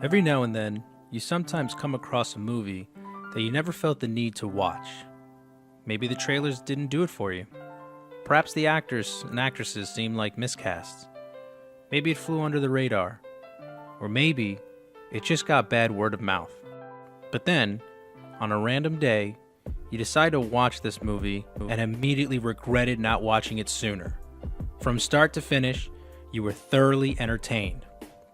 Every now and then, you sometimes come across a movie that you never felt the need to watch. Maybe the trailers didn't do it for you. Perhaps the actors and actresses seemed like miscasts. Maybe it flew under the radar. Or maybe it just got bad word of mouth. But then, on a random day, you decide to watch this movie and immediately regretted not watching it sooner. From start to finish, you were thoroughly entertained.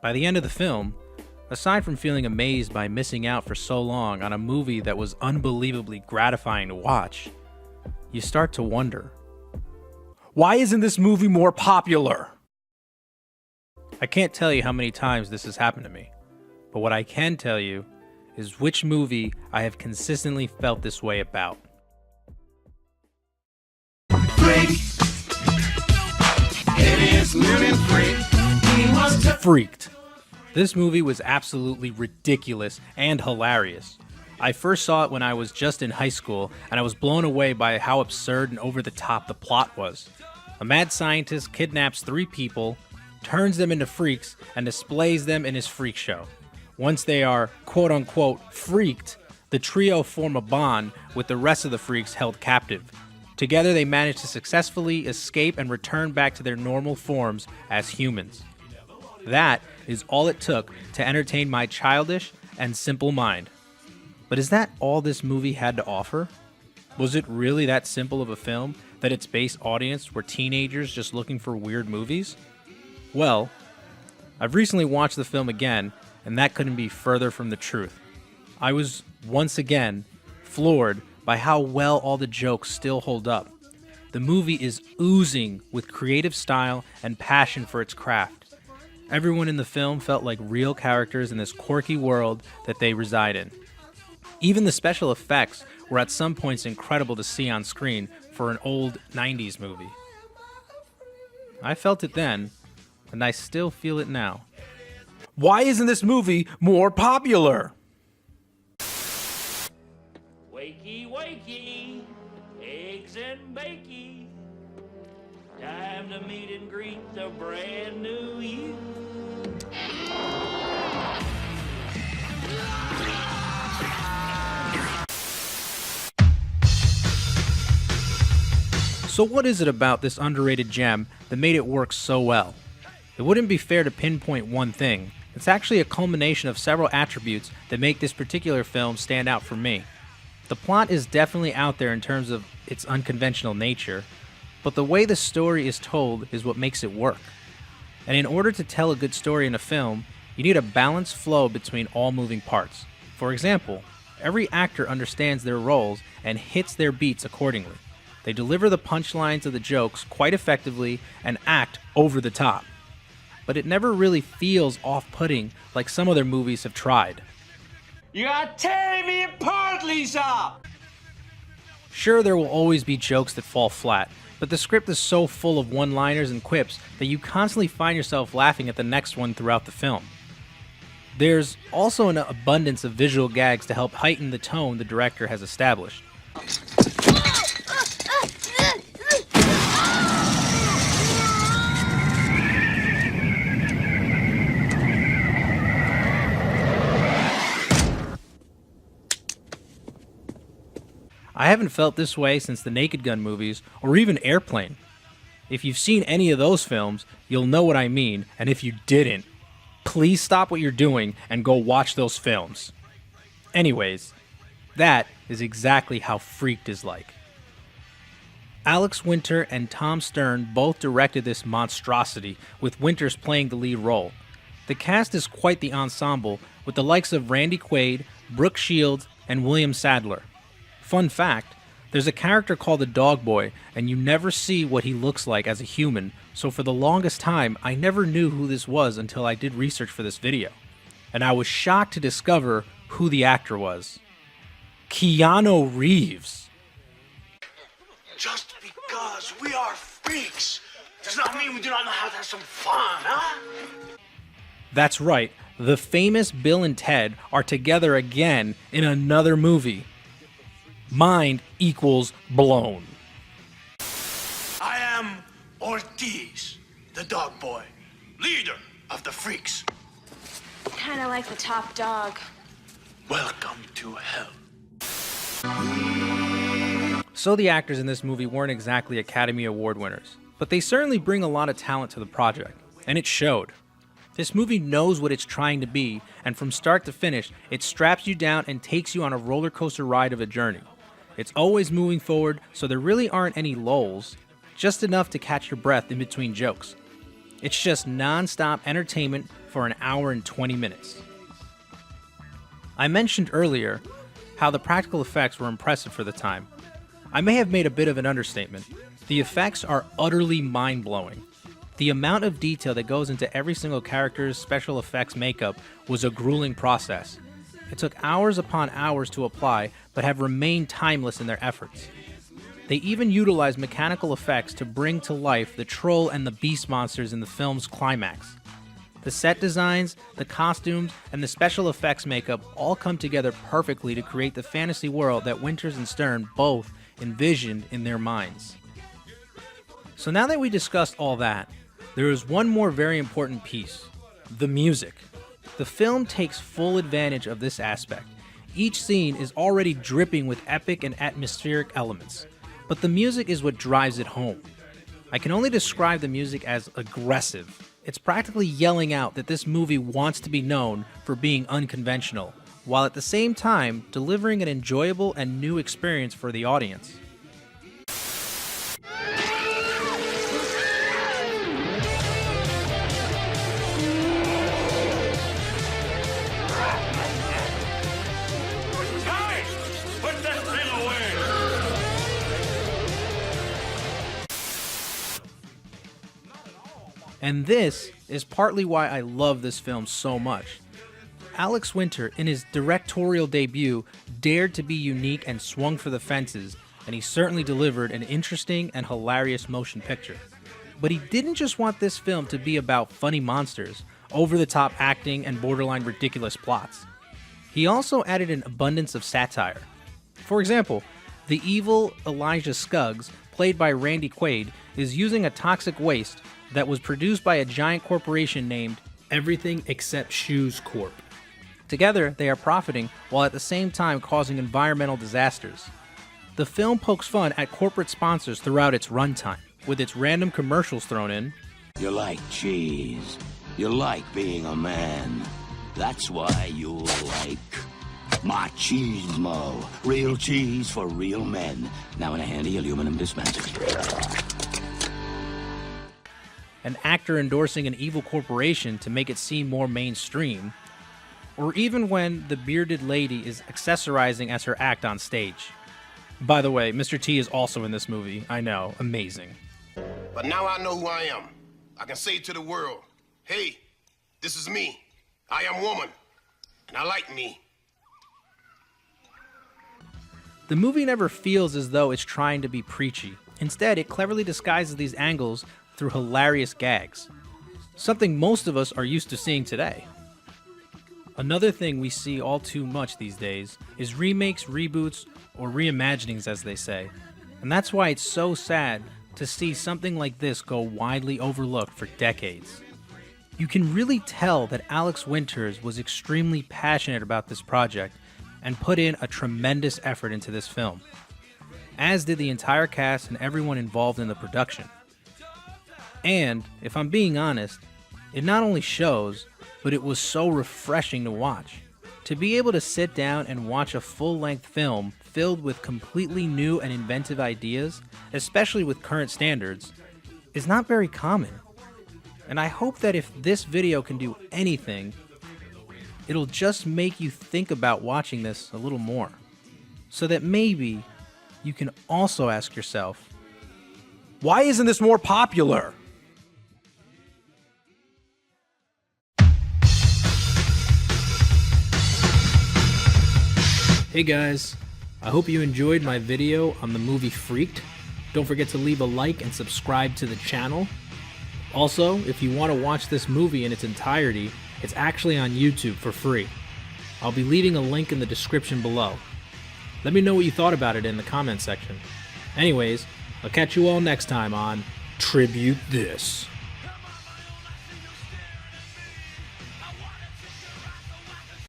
By the end of the film, aside from feeling amazed by missing out for so long on a movie that was unbelievably gratifying to watch, you start to wonder, why isn't this movie more popular? I can't tell you how many times this has happened to me, but what I can tell you is which movie I have consistently felt this way about. Freaked. This movie was absolutely ridiculous and hilarious. I first saw it when I was just in high school, and I was blown away by how absurd and over the top the plot was. A mad scientist kidnaps 3 people, turns them into freaks, and displays them in his freak show. Once they are quote-unquote freaked, the trio form a bond with the rest of the freaks held captive. Together they manage to successfully escape and return back to their normal forms as humans. That is all it took to entertain my childish and simple mind. But is that all this movie had to offer? Was it really that simple of a film that its base audience were teenagers just looking for weird movies? Well, I've recently watched the film again, and that couldn't be further from the truth. I was, once again, floored by how well all the jokes still hold up. The movie is oozing with creative style and passion for its craft. Everyone in the film felt like real characters in this quirky world that they reside in. Even the special effects were at some points incredible to see on screen for an old 90s movie. I felt it then, and I still feel it now. Why isn't this movie more popular? Wakey, wakey, eggs and bakey. Time to meet and greet the brand new you. So what is it about this underrated gem that made it work so well? It wouldn't be fair to pinpoint one thing. It's actually a culmination of several attributes that make this particular film stand out for me. The plot is definitely out there in terms of its unconventional nature, but the way the story is told is what makes it work. And in order to tell a good story in a film, you need a balanced flow between all moving parts. For example, every actor understands their roles and hits their beats accordingly. They deliver the punchlines of the jokes quite effectively and act over the top. But it never really feels off-putting like some other movies have tried. You are tearing me apart, Lisa! Sure, there will always be jokes that fall flat, but the script is so full of one-liners and quips that you constantly find yourself laughing at the next one throughout the film. There's also an abundance of visual gags to help heighten the tone the director has established. I haven't felt this way since the Naked Gun movies, or even Airplane. If you've seen any of those films, you'll know what I mean, and if you didn't, please stop what you're doing and go watch those films. Anyways, that is exactly how Freaked is like. Alex Winter and Tom Stern both directed this monstrosity, with Winters playing the lead role. The cast is quite the ensemble, with the likes of Randy Quaid, Brooke Shields, and William Sadler. Fun fact, there's a character called the Dog Boy, and you never see what he looks like as a human, so for the longest time, I never knew who this was until I did research for this video. And I was shocked to discover who the actor was. Keanu Reeves. Just because we are freaks does not mean we do not know how to have some fun, huh? That's right, the famous Bill and Ted are together again in another movie. Mind equals blown. I am Ortiz, the dog boy, leader of the freaks. kind of like the top dog. Welcome to hell. So the actors in this movie weren't exactly Academy Award winners, but they certainly bring a lot of talent to the project, and it showed. This movie knows what it's trying to be, and from start to finish, it straps you down and takes you on a roller coaster ride of a journey. It's always moving forward, so there really aren't any lulls, just enough to catch your breath in between jokes. It's just non-stop entertainment for an hour and 20 minutes. I mentioned earlier how the practical effects were impressive for the time. I may have made a bit of an understatement. The effects are utterly mind-blowing. The amount of detail that goes into every single character's special effects makeup was a grueling process. It took hours upon hours to apply, but have remained timeless in their efforts. They even utilized mechanical effects to bring to life the troll and the beast monsters in the film's climax. The set designs, the costumes, and the special effects makeup all come together perfectly to create the fantasy world that Winters and Stern both envisioned in their minds. So now that we discussed all that, there is one more very important piece: the music. The film takes full advantage of this aspect. Each scene is already dripping with epic and atmospheric elements, but the music is what drives it home. I can only describe the music as aggressive. It's practically yelling out that this movie wants to be known for being unconventional, while at the same time delivering an enjoyable and new experience for the audience. Guys, put that thing away. And this is partly why I love this film so much. Alex Winter, in his directorial debut, dared to be unique and swung for the fences, and he certainly delivered an interesting and hilarious motion picture. But he didn't just want this film to be about funny monsters, over-the-top acting, and borderline ridiculous plots. He also added an abundance of satire. For example, the evil Elijah Scuggs, played by Randy Quaid, is using a toxic waste that was produced by a giant corporation named Everything Except Shoes Corp. Together, they are profiting while at the same time causing environmental disasters. The film pokes fun at corporate sponsors throughout its runtime, with its random commercials thrown in. You like cheese. You like being a man. That's why you'll like Machismo. Real cheese for real men. Now in a handy aluminum dispenser. An actor endorsing an evil corporation to make it seem more mainstream, or even when the bearded lady is accessorizing as her act on stage. By the way, Mr. T is also in this movie. I know, amazing. But now I know who I am. I can say to the world, hey, this is me. I am woman, and I like me. The movie never feels as though it's trying to be preachy. Instead, it cleverly disguises these angles through hilarious gags, something most of us are used to seeing today. Another thing we see all too much these days is remakes, reboots, or reimaginings, as they say. And that's why it's so sad to see something like this go widely overlooked for decades. You can really tell that Alex Winters was extremely passionate about this project and put in a tremendous effort into this film, as did the entire cast and everyone involved in the production. And, if I'm being honest, it not only shows, but it was so refreshing to watch. To be able to sit down and watch a full-length film filled with completely new and inventive ideas, especially with current standards, is not very common. And I hope that if this video can do anything, it'll just make you think about watching this a little more, so that maybe you can also ask yourself, why isn't this more popular? Hey guys, I hope you enjoyed my video on the movie Freaked. Don't forget to leave a like and subscribe to the channel. Also, if you want to watch this movie in its entirety, it's actually on YouTube for free. I'll be leaving a link in the description below. Let me know what you thought about it in the comment section. Anyways, I'll catch you all next time on Tribute This.